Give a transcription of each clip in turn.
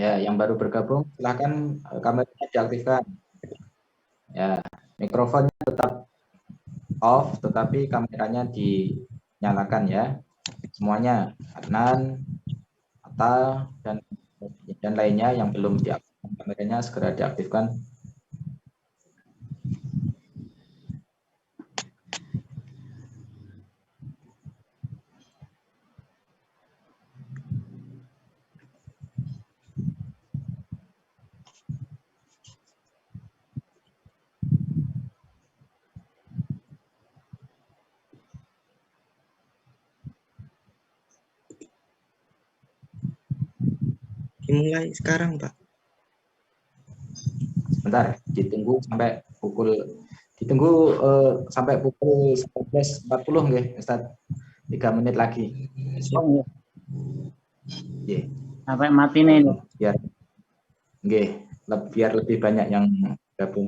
Ya, yang baru bergabung silahkan kameranya diaktifkan. Ya, mikrofonnya tetap off, tetapi kameranya dinyalakan ya. Semuanya, Adnan, Atta, dan lainnya yang belum diaktifkan kameranya segera diaktifkan. Dimulai sekarang, Pak. Sebentar, ditunggu sampai pukul 19.40 nggih, Ustaz. 3 menit lagi. Oh, Nggih. sampai mati nih. Biar nggih, biar lebih banyak yang gabung.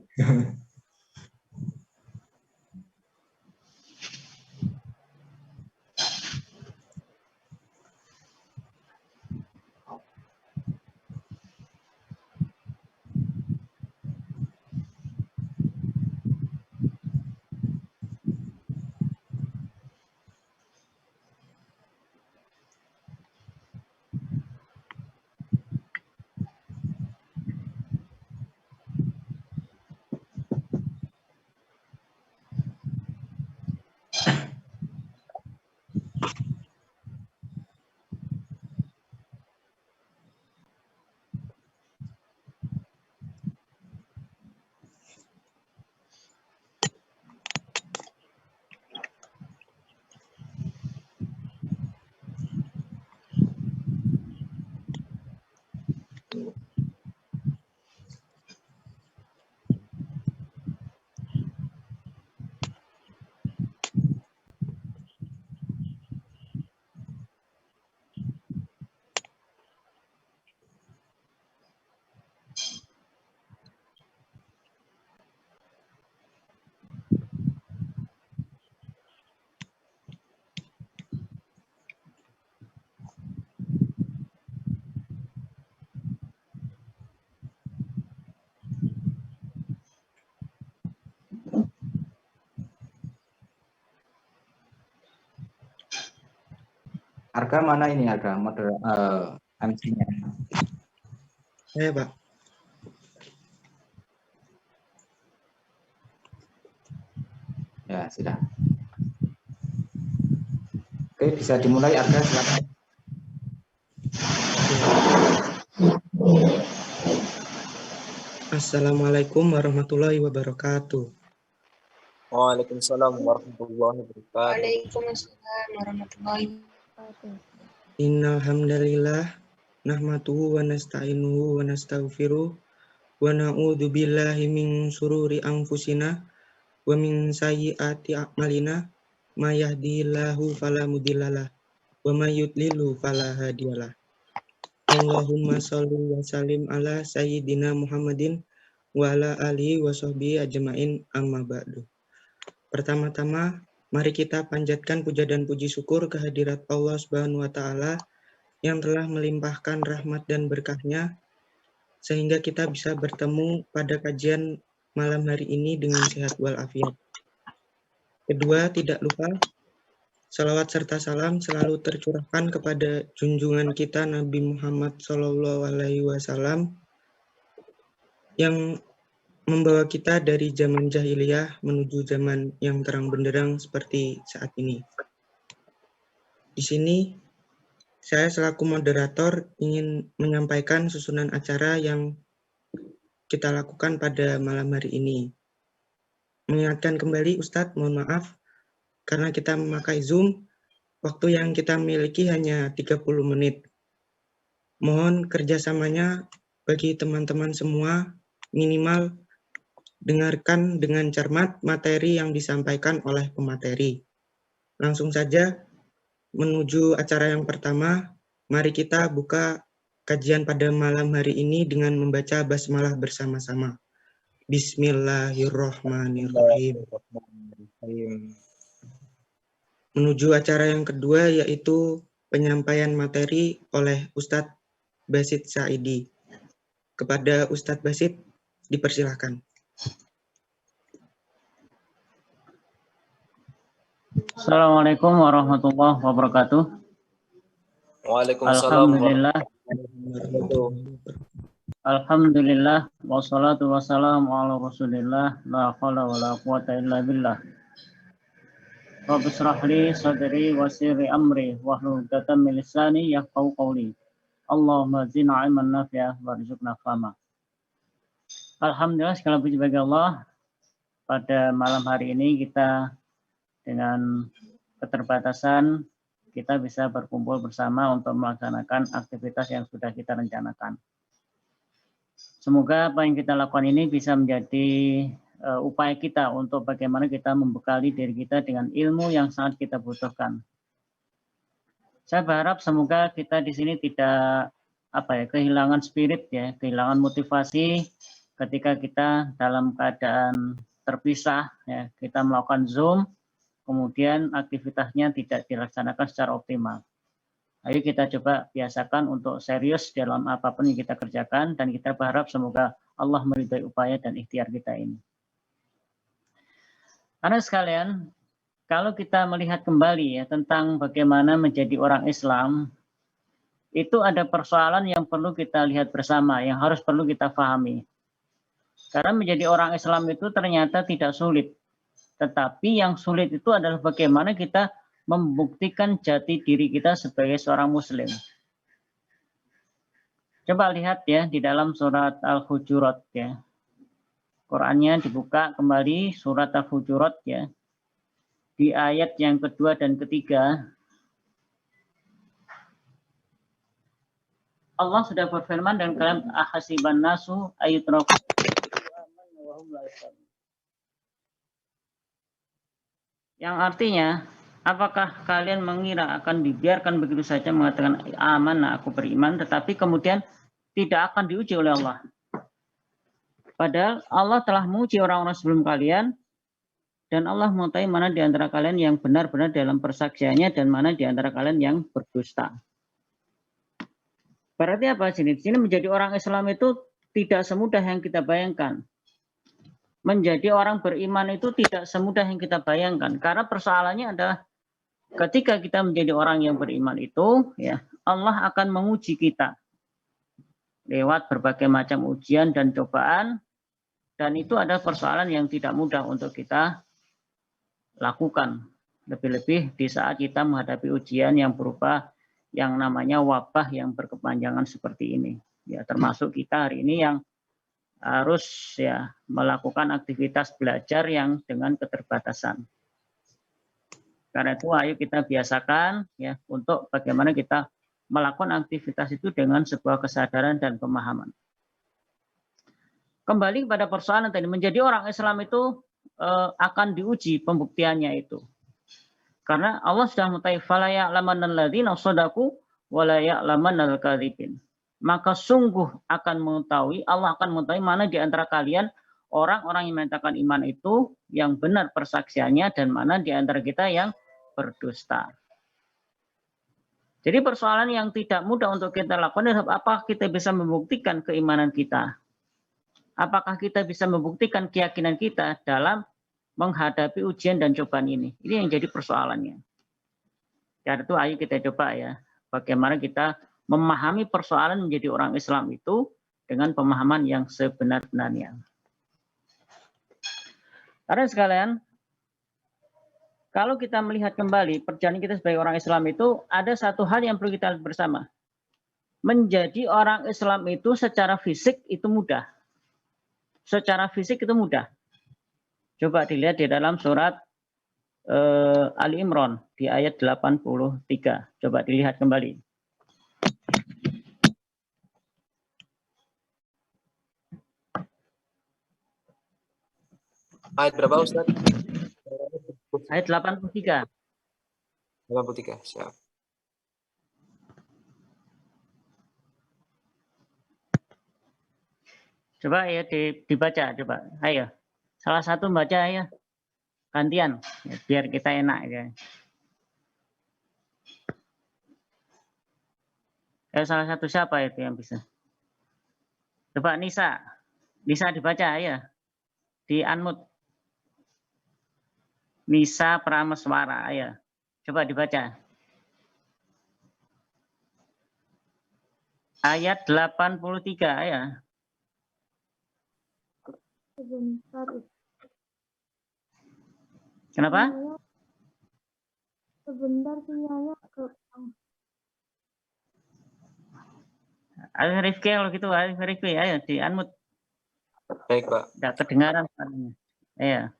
Harga mana ini harga MC-nya? Saya, Pak. Ya, sudah. Oke, bisa dimulai Arga, silakan. Assalamualaikum warahmatullahi wabarakatuh. Waalaikumsalam warahmatullahi wabarakatuh. Waalaikumsalam warahmatullahi wabarakatuh. Innal hamdalillah nahmaduhu wa nasta'inuhu wa nastaghfiruh wa na'udzu billahi min syururi anfusina wa min sayyiati a'malina may yahdihillahu fala mudhillalah wa may yudlilhu fala hadiyalah. Allahumma shalli wa sallim ala sayyidina Muhammadin wa ala alihi wa sahbihi ajmain amma ba'du. Pertama-tama, mari kita panjatkan puja dan puji syukur kehadirat Allah Subhanahu wa Ta'ala yang telah melimpahkan rahmat dan berkahnya sehingga kita bisa bertemu pada kajian malam hari ini dengan sehat walafiat. Kedua, tidak lupa salawat serta salam selalu tercurahkan kepada junjungan kita Nabi Muhammad SAW yang membawa kita dari zaman jahiliyah menuju zaman yang terang benderang seperti saat ini. Di sini, saya selaku moderator ingin menyampaikan susunan acara yang kita lakukan pada malam hari ini. Mengingatkan kembali Ustadz, mohon maaf, karena kita memakai Zoom, waktu yang kita miliki hanya 30 menit. Mohon kerjasamanya bagi teman-teman semua, minimal dengarkan dengan cermat materi yang disampaikan oleh pemateri. Langsung saja menuju acara yang pertama, mari kita buka kajian pada malam hari ini dengan membaca basmalah bersama-sama. Bismillahirrahmanirrahim. Menuju acara yang kedua yaitu penyampaian materi oleh Ustadz Basit Saidi. Kepada Ustadz Basit, dipersilahkan. Assalamualaikum warahmatullahi wabarakatuh. Waalaikumsalam Alhamdulillah, alhamdulillah, wassalatu wassalamu ala rasulillah, la haula wa la quwata illa billah. Rabbi shrah li sadri wa yassir amri wahlul 'uqdatam min lisani yafqahu qawli. Allahumma zidna ilman nafi'ah warzuqna fahma. Alhamdulillah, segala puji bagi Allah. Pada malam hari ini kita dengan keterbatasan kita bisa berkumpul bersama untuk melaksanakan aktivitas yang sudah kita rencanakan. Semoga apa yang kita lakukan ini bisa menjadi upaya kita untuk bagaimana kita membekali diri kita dengan ilmu yang sangat kita butuhkan. Saya berharap semoga kita di sini tidak kehilangan spirit ya, kehilangan motivasi ketika kita dalam keadaan terpisah ya, kita melakukan Zoom, kemudian aktivitasnya tidak dilaksanakan secara optimal. Ayo kita coba biasakan untuk serius dalam apapun yang kita kerjakan, dan kita berharap semoga Allah meridhai upaya dan ikhtiar kita ini. Karena sekalian, kalau kita melihat kembali ya tentang bagaimana menjadi orang Islam, itu ada persoalan yang perlu kita lihat bersama, yang harus perlu kita pahami. Karena menjadi orang Islam itu ternyata tidak sulit. Tetapi yang sulit itu adalah bagaimana kita membuktikan jati diri kita sebagai seorang Muslim. Coba lihat ya di dalam surat Al-Hujurat ya. Qurannya dibuka kembali surat Al-Hujurat ya. Di ayat yang kedua dan ketiga. Allah sudah berfirman dan kalam ahasiban nasu ayutraku wa hum la yash'urun. Yang artinya, apakah kalian mengira akan dibiarkan begitu saja mengatakan aman, aku beriman, tetapi kemudian tidak akan diuji oleh Allah. Padahal Allah telah menguji orang-orang sebelum kalian, dan Allah mengetahui mana di antara kalian yang benar-benar dalam persaksiannya dan mana di antara kalian yang berdusta. Berarti apa sini? Di sini menjadi orang Islam itu tidak semudah yang kita bayangkan. Menjadi orang beriman itu tidak semudah yang kita bayangkan, karena persoalannya adalah ketika kita menjadi orang yang beriman itu ya Allah akan menguji kita lewat berbagai macam ujian dan cobaan, dan itu adalah persoalan yang tidak mudah untuk kita lakukan, lebih-lebih di saat kita menghadapi ujian yang berupa yang namanya wabah yang berkepanjangan seperti ini ya, termasuk kita hari ini yang harus ya melakukan aktivitas belajar yang dengan keterbatasan. Karena itu ayo kita biasakan ya untuk bagaimana kita melakukan aktivitas itu dengan sebuah kesadaran dan pemahaman. Kembali kepada persoalan tadi, menjadi orang Islam itu akan diuji pembuktiannya itu. Karena Allah sudah mengatakan fala ya'lamanal ladzina shadaqu wa la ya'lamanal kadzibin. Maka sungguh akan mengetahui, Allah akan mengetahui mana di antara kalian orang-orang yang menyatakan iman itu yang benar persaksiannya dan mana di antara kita yang berdusta. Jadi persoalan yang tidak mudah untuk kita lakukan adalah apakah kita bisa membuktikan keimanan kita? Apakah kita bisa membuktikan keyakinan kita dalam menghadapi ujian dan cobaan ini? Ini yang jadi persoalannya. Karena itu ayo kita coba ya, bagaimana kita memahami persoalan menjadi orang Islam itu dengan pemahaman yang sebenar-benarnya. Karena sekalian, kalau kita melihat kembali perjalanan kita sebagai orang Islam itu ada satu hal yang perlu kita lihat bersama. Menjadi orang Islam itu secara fisik itu mudah. Secara fisik itu mudah. Coba dilihat di dalam surat Ali Imran di ayat 83. Coba dilihat kembali. Ayat berapa Ustaz? Ayat 83. 83, siap. Coba ya dibaca, coba. Ayo. Salah satu baca ya. Gantian. Ya, biar kita enak ya. Salah satu siapa itu yang bisa? Coba Nisa. Nisa dibaca ya. Di unmute. Nisa Prameswara ya. Coba dibaca. Ayat 83 ya. Sebentar. Kenapa? Sebentar sinyalnya ke Ayo Rifki kalau gitu, ayo Rifki, ayo di unmute. Baik, Pak. Tidak kedengaran suaranya. Iya.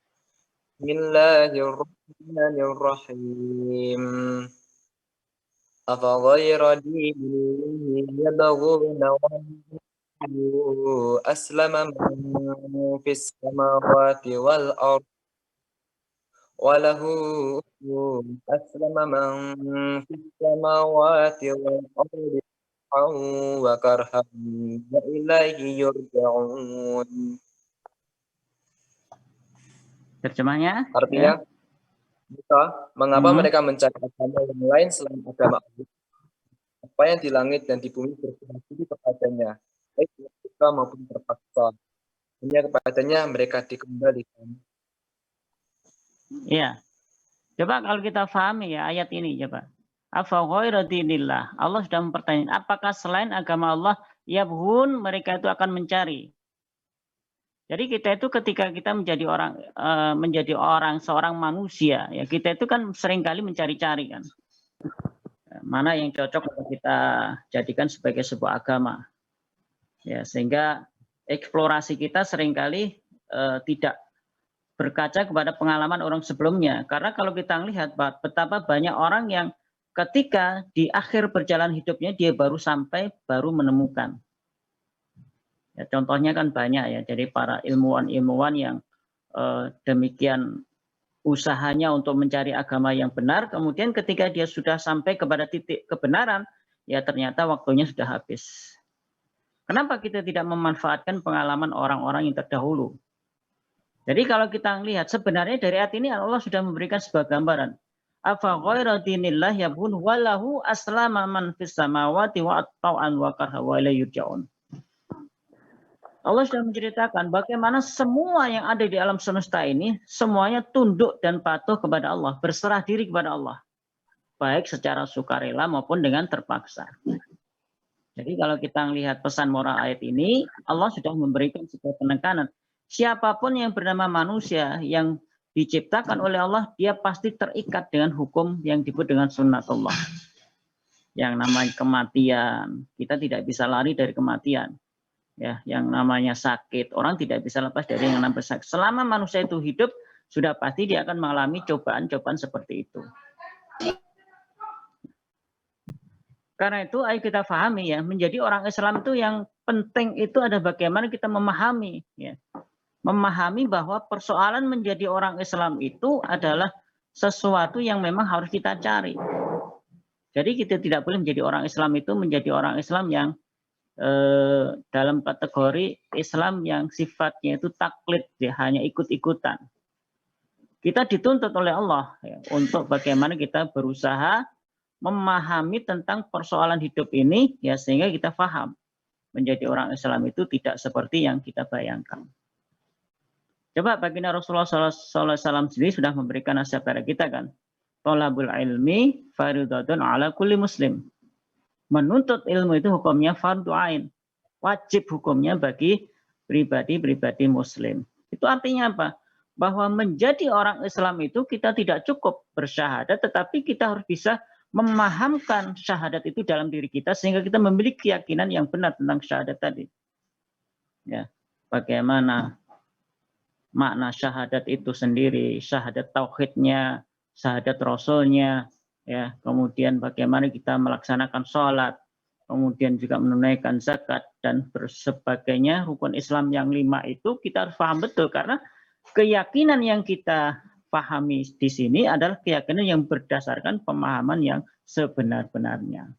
Bismillahirrahmanirrahim. أفغير دين الله يبغون وله أسلم من في السماوات والأرض وله أسلم من في السماوات والأرض وكرها وإليه يرجعون. Terjemahnya? Artinya, mengapa mereka mencari agama yang lain selain agama Allah? Apa yang di langit dan di bumi berserah diri kepadanya, baik terpaksa maupun terpaksa. Hanya kepadanya mereka dikembalikan. Iya. Coba kalau kita pahami ya ayat ini coba. Afa ghairu dinillah. Allah sudah mempertanyakan apakah selain agama Allah yabhun mereka itu akan mencari. Jadi kita itu ketika kita menjadi orang seorang manusia ya kita itu kan seringkali mencari-cari kan. Mana yang cocok untuk kita jadikan sebagai sebuah agama. Ya, sehingga eksplorasi kita seringkali tidak berkaca kepada pengalaman orang sebelumnya. Karena kalau kita lihat betapa banyak orang yang ketika di akhir perjalanan hidupnya dia baru menemukan. Ya, contohnya kan banyak ya. Jadi para ilmuwan yang demikian usahanya untuk mencari agama yang benar, kemudian ketika dia sudah sampai kepada titik kebenaran, ya ternyata waktunya sudah habis. Kenapa kita tidak memanfaatkan pengalaman orang-orang yang terdahulu? Jadi kalau kita lihat sebenarnya dari ayat ini Allah sudah memberikan sebuah gambaran. Afa ghairu dinillah yabun walahu aslama man fis samawati wa at-tau'an wa karha wa ilayhi yurja'un. Allah sudah menceritakan bagaimana semua yang ada di alam semesta ini semuanya tunduk dan patuh kepada Allah, berserah diri kepada Allah. Baik secara sukarela maupun dengan terpaksa. Jadi kalau kita lihat pesan moral ayat ini, Allah sudah memberikan sebuah penekanan. Siapapun yang bernama manusia yang diciptakan oleh Allah, dia pasti terikat dengan hukum yang disebut dengan sunnatullah. Yang namanya kematian, kita tidak bisa lari dari kematian. Ya, yang namanya sakit, orang tidak bisa lepas dari yang namanya sakit. Selama manusia itu hidup, sudah pasti dia akan mengalami cobaan-cobaan seperti itu. Karena itu ayo kita pahami ya, menjadi orang Islam itu yang penting itu ada bagaimana kita memahami ya. Memahami bahwa persoalan menjadi orang Islam itu adalah sesuatu yang memang harus kita cari. Jadi kita tidak boleh menjadi orang Islam itu menjadi orang Islam yang dalam kategori Islam yang sifatnya itu taklid, ya, hanya ikut-ikutan. Kita dituntut oleh Allah ya, untuk bagaimana kita berusaha memahami tentang persoalan hidup ini, ya sehingga kita paham menjadi orang Islam itu tidak seperti yang kita bayangkan. Coba baginda Rasulullah SAW sendiri sudah memberikan nasihat pada kita kan, thalabul ilmi fardhatun ala kulli muslim. Menuntut ilmu itu hukumnya fardhu ain, wajib hukumnya bagi pribadi-pribadi muslim. Itu artinya apa? Bahwa menjadi orang Islam itu kita tidak cukup bersyahadat, tetapi kita harus bisa memahamkan syahadat itu dalam diri kita sehingga kita memiliki keyakinan yang benar tentang syahadat tadi. Ya, bagaimana makna syahadat itu sendiri, syahadat tauhidnya, syahadat rasulnya, ya, kemudian bagaimana kita melaksanakan sholat, kemudian juga menunaikan zakat dan sebagainya, rukun Islam yang 5 itu kita harus paham betul karena keyakinan yang kita pahami di sini adalah keyakinan yang berdasarkan pemahaman yang sebenar-benarnya.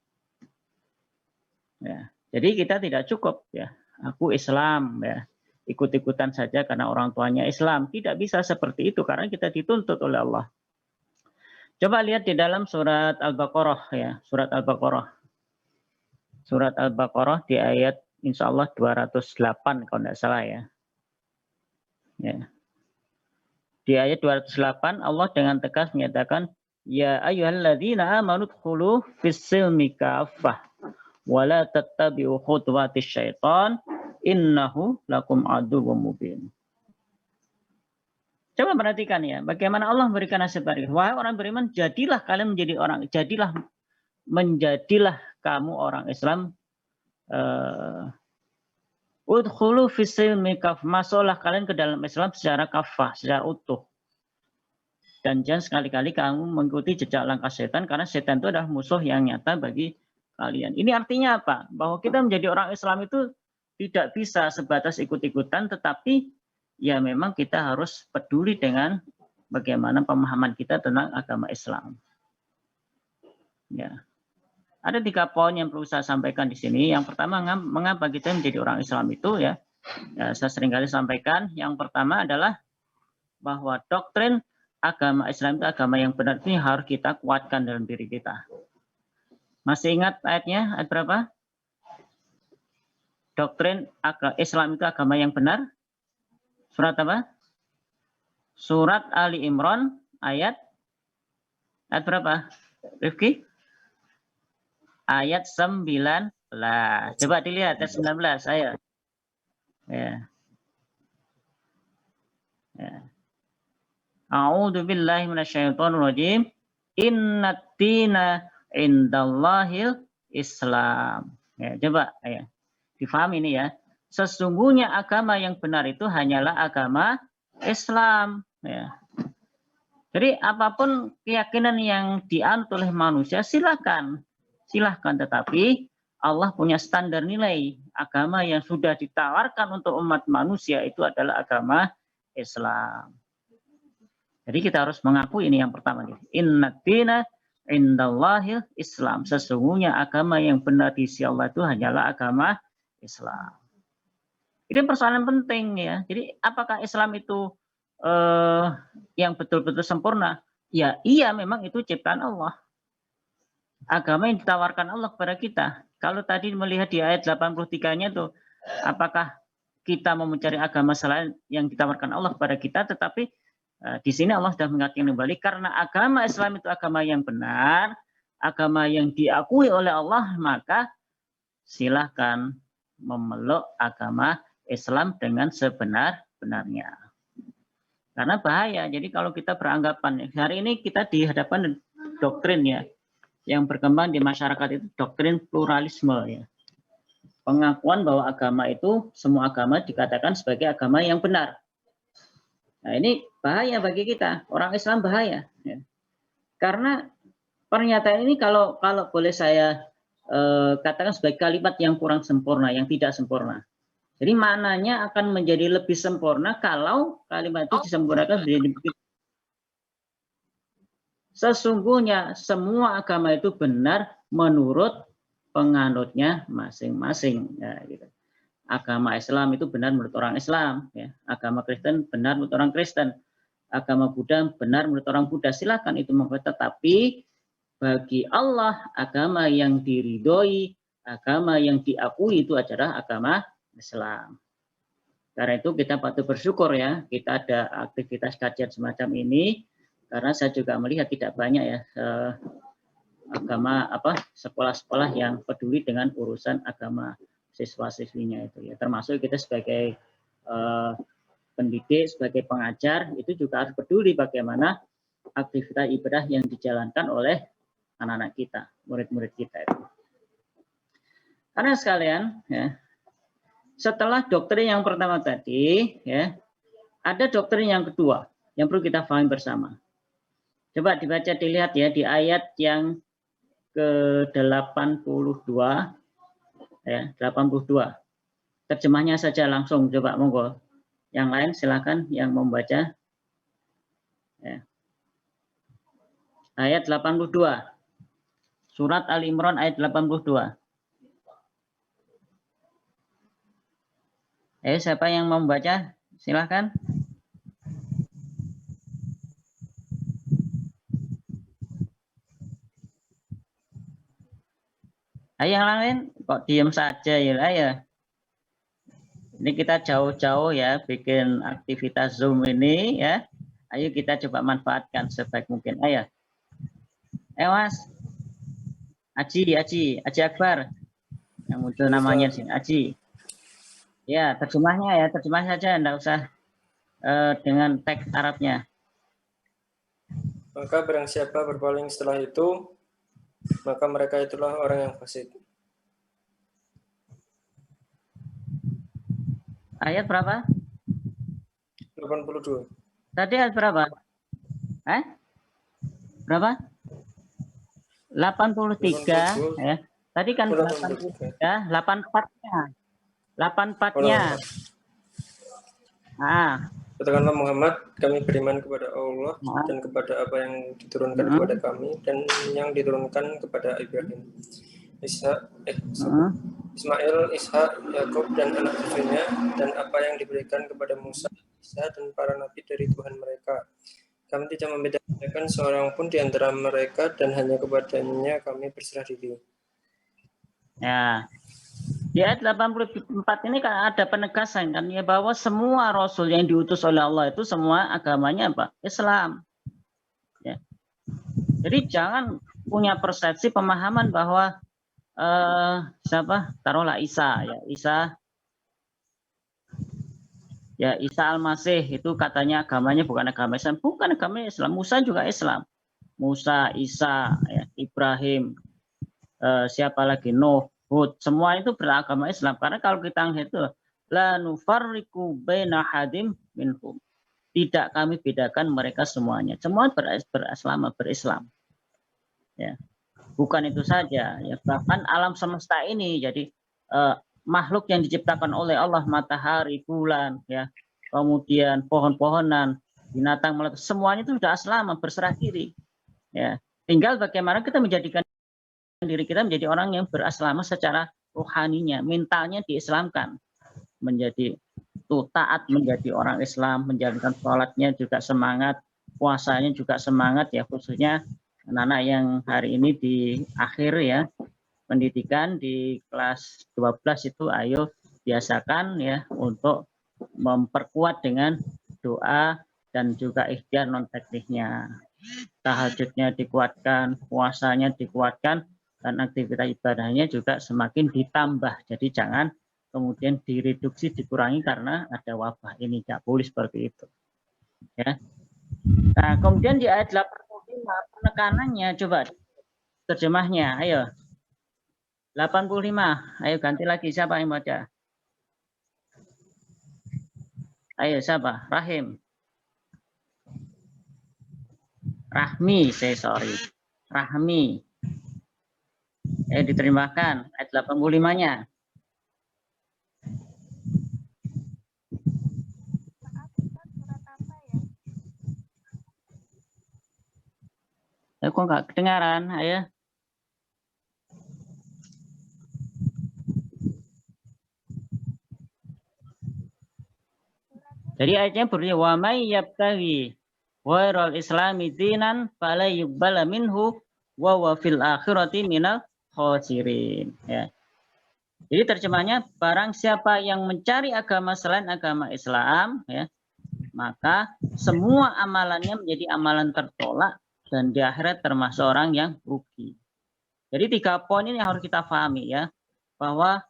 Ya, jadi kita tidak cukup ya, aku Islam ya, ikut-ikutan saja karena orang tuanya Islam. Tidak bisa seperti itu karena kita dituntut oleh Allah. Coba lihat di dalam surat Al-Baqarah ya, surat Al-Baqarah. Surat Al-Baqarah di ayat insya Allah 208 kalau tidak salah ya. Ya. Di ayat 208 Allah dengan tegas menyatakan, ya ayyuhalladzina amanu dkhulu fis-silmi kaffah wa la tattabi'u khutuwatis syaitan innahu lakum aduwwum mubin. Coba perhatikan ya, bagaimana Allah memberikan nasihat. Wahai orang beriman, jadilah kalian menjadi orang, menjadilah kamu orang Islam. Udkhulu fis-silmi kaffah, masuklah kalian ke dalam Islam secara kafah, secara utuh. Dan jangan sekali-kali kamu mengikuti jejak langkah setan, karena setan itu adalah musuh yang nyata bagi kalian. Ini artinya apa? Bahwa kita menjadi orang Islam itu tidak bisa sebatas ikut-ikutan, tetapi ya memang kita harus peduli dengan bagaimana pemahaman kita tentang agama Islam. Ya. Ada 3 poin yang perlu saya sampaikan di sini. Yang pertama, mengapa kita menjadi orang Islam itu ya saya seringkali sampaikan. Yang pertama adalah bahwa doktrin agama Islam itu agama yang benar, ini harus kita kuatkan dalam diri kita. Masih ingat ayatnya? Ayat berapa? Doktrin Islam itu agama yang benar. Surat apa? Surat Ali Imran ayat berapa? Rifki? Ayat 19. Coba dilihat ayat 19. Ayo. Ya. Ya. A'udzu billahi minasyaitonir rajim. Innad dina indallahil Islam. Ya, coba ya. Difahami ini ya. Sesungguhnya agama yang benar itu hanyalah agama Islam. Ya. Jadi apapun keyakinan yang dianut oleh manusia silakan. Silahkan, tetapi Allah punya standar nilai. Agama yang sudah ditawarkan untuk umat manusia itu adalah agama Islam. Jadi kita harus mengakui ini yang pertama. Innad dina indallahil Islam. Sesungguhnya agama yang benar di sisi Allah itu hanyalah agama Islam. Ini persoalan penting ya. Jadi apakah Islam itu yang betul-betul sempurna? Ya iya, memang itu ciptaan Allah. Agama yang ditawarkan Allah kepada kita. Kalau tadi melihat di ayat 83-nya tuh, apakah kita mau mencari agama selain yang ditawarkan Allah kepada kita? Tetapi di sini Allah sudah mengingatkan kembali, karena agama Islam itu agama yang benar, agama yang diakui oleh Allah, maka silahkan memeluk agama Islam dengan sebenar-benarnya. Karena bahaya. Jadi kalau kita beranggapan, hari ini kita dihadapkan doktrin ya, yang berkembang di masyarakat itu doktrin pluralisme ya. Pengakuan bahwa agama itu, semua agama dikatakan sebagai agama yang benar. Nah ini bahaya bagi kita, orang Islam bahaya. Ya. Karena pernyataan ini kalau boleh saya katakan sebagai kalimat yang kurang sempurna, yang tidak sempurna. Jadi maknanya akan menjadi lebih sempurna kalau kalimat itu disempurnakan menjadi sesungguhnya semua agama itu benar menurut penganutnya masing-masing. Ya, gitu. Agama Islam itu benar menurut orang Islam. Ya. Agama Kristen benar menurut orang Kristen. Agama Buddha benar menurut orang Buddha. Silakan itu membuat. Tetapi bagi Allah agama yang diridhoi, agama yang diakui itu adalah agama Islam. Karena itu kita patut bersyukur ya. Kita ada aktivitas kajian semacam ini. Karena saya juga melihat tidak banyak ya sekolah-sekolah yang peduli dengan urusan agama siswa-siswinya itu ya. Termasuk kita sebagai pendidik, sebagai pengajar itu juga harus peduli bagaimana aktivitas ibadah yang dijalankan oleh anak-anak kita, murid-murid kita itu. Karena sekalian ya, setelah doktrin yang pertama tadi ya, ada doktrin yang kedua yang perlu kita pahami bersama. Coba dibaca, dilihat ya di ayat yang ke-82 ya, 82. Terjemahnya saja langsung, coba monggo. Yang lain silakan yang membaca. Ya. Ayat 82. Surat Ali Imran ayat 82. Siapa yang mau membaca? Silakan. Yang lain kok diam saja ya, ayo. Ini kita jauh-jauh ya bikin aktivitas Zoom ini ya. Ayo kita coba manfaatkan sebaik mungkin. Ayo. Mas. Aji Akbar. Yang muncul namanya sini, Aji. Ya, terjemahnya ya, terjemah saja, enggak usah dengan teks Arabnya. Maka barang siapa berpaling setelah itu, maka mereka itulah orang yang fasik. Ayat berapa? 82. Tadi ayat berapa? Berapa? 83 ya. Tadi kan 83, 84-nya. 84-nya. Katakanlah Muhammad, kami beriman kepada Allah dan kepada apa yang diturunkan kepada kami dan yang diturunkan kepada Ibrahim, Ismail, Ishak, Yakub dan anak cucunya, dan apa yang diberikan kepada Musa, Isa dan para nabi dari Tuhan mereka. Kami tidak membedakan seorang pun di antara mereka dan hanya kepadanya kami berserah diri. Ya. Di ayat 84 ini kan ada penegasan kan ya bahwa semua rasul yang diutus oleh Allah itu semua agamanya apa? Islam. Ya. Jadi jangan punya persepsi pemahaman bahwa taruhlah Isa ya, Isa Al-Masih itu katanya agamanya bukan agama Islam, bukan agama Islam. Musa juga Islam. Musa, Isa, ya, Ibrahim, siapa lagi, Nuh, Hud, semua itu beragama Islam. Karena kalau kita lihat itu la nufarriqu baina hadim minhum. Tidak kami bedakan mereka semuanya. Semua berislam. Ya. Bukan itu saja, ya, bahkan alam semesta ini jadi makhluk yang diciptakan oleh Allah, matahari, bulan, ya, kemudian pohon-pohonan, binatang, semuanya itu sudah aslam, berserah diri. Ya. Tinggal bagaimana kita menjadikan diri kita menjadi orang yang beraslama secara rohaninya, mentalnya diislamkan, menjadi taat, menjadi orang Islam, menjalankan sholatnya juga semangat, puasanya juga semangat ya, khususnya anak-anak yang hari ini di akhir ya pendidikan di kelas 12 itu ayo biasakan ya untuk memperkuat dengan doa dan juga ikhtiar non tekniknya, tahajudnya dikuatkan, puasanya dikuatkan, dan aktivitas ibadahnya juga semakin ditambah. Jadi jangan kemudian direduksi, dikurangi karena ada wabah ini. Tidak boleh seperti itu. Ya. Nah, kemudian di ayat 85 penekanannya, coba terjemahnya, ayo. 85, ayo ganti lagi, siapa yang baca? Ayo, siapa? Rahmi, sorry. Rahmi. Diterjemahkan ayat 85-nya. Kok nggak kedengaran, ayo. Jadi ayatnya berbunyi wa may yabtaghi ghairal islami dinan fala yuqbala minhu wa huwa fil akhirati minal khosirin. Ya. Jadi terjemahnya barang siapa yang mencari agama selain agama Islam, ya, maka semua amalannya menjadi amalan tertolak dan di akhirat termasuk orang yang rugi. Jadi 3 poin ini yang harus kita pahami ya, bahwa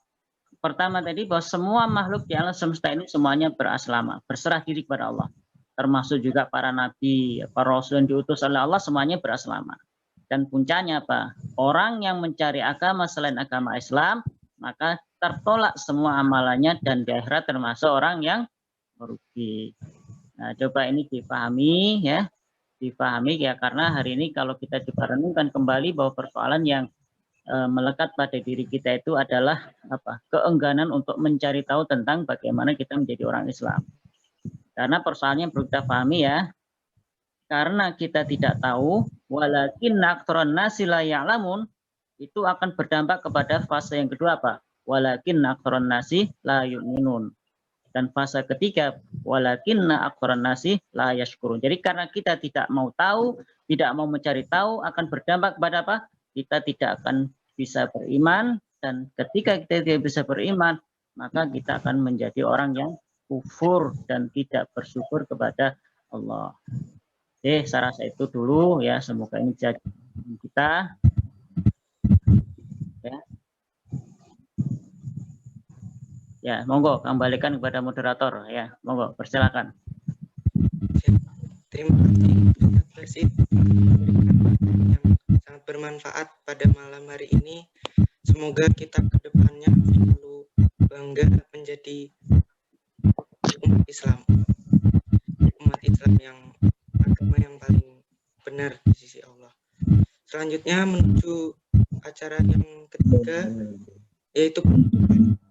pertama tadi bahwa semua makhluk di alam semesta ini semuanya beraslama, berserah diri kepada Allah, termasuk juga para nabi, para rasul yang diutus oleh Allah semuanya beraslama. Dan puncaknya apa? Orang yang mencari agama selain agama Islam, maka tertolak semua amalannya dan di akhirat termasuk orang yang merugi. Nah, coba ini dipahami ya. Dipahami ya, karena hari ini kalau kita coba renungkan kembali bahwa persoalan yang melekat pada diri kita itu adalah apa? Keengganan untuk mencari tahu tentang bagaimana kita menjadi orang Islam. Karena persoalannya perlu kita pahami ya. Karena kita tidak tahu, walakin aktsarun nasi la ya'lamun, itu akan berdampak kepada fase yang kedua apa? Walakin aktsarun nasi la yu'minun. Dan fase ketiga, walakin aktsarun nasi la yashkurun. Jadi karena kita tidak mau tahu, tidak mau mencari tahu, akan berdampak kepada apa? Kita tidak akan bisa beriman, dan ketika kita tidak bisa beriman, maka kita akan menjadi orang yang kufur dan tidak bersyukur kepada Allah. Oke, saya rasa itu dulu ya. Semoga ini jadi kita. Ya. Ya, monggo kembalikan kepada moderator ya. Monggo, persilakan. Terima kasih Ustaz Basit yang sangat bermanfaat pada malam hari ini. Semoga kita ke depannya selalu bangga menjadi umat Islam yang agama yang paling benar di sisi Allah. Selanjutnya menuju acara yang ketiga, yaitu penutupan.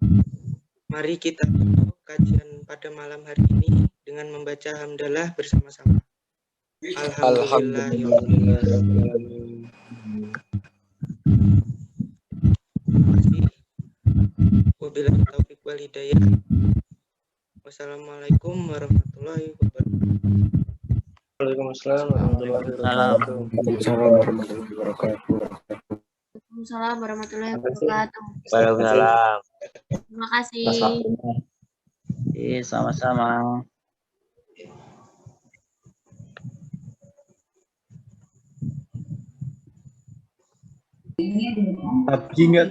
Mari kita tutup kajian pada malam hari ini dengan membaca hamdalah bersama-sama. Alhamdulillah. Terima kasih. Wabillahi taufiq wal hidayah. Wassalamualaikum warahmatullahi wabarakatuh. Waalaikumsalam warahmatullahi wabarakatuh. Waalaikumsalam warahmatullahi wabarakatuh. Waalaikumsalam. Terima kasih. Atas waktunya. Sama-sama. PUBG nggak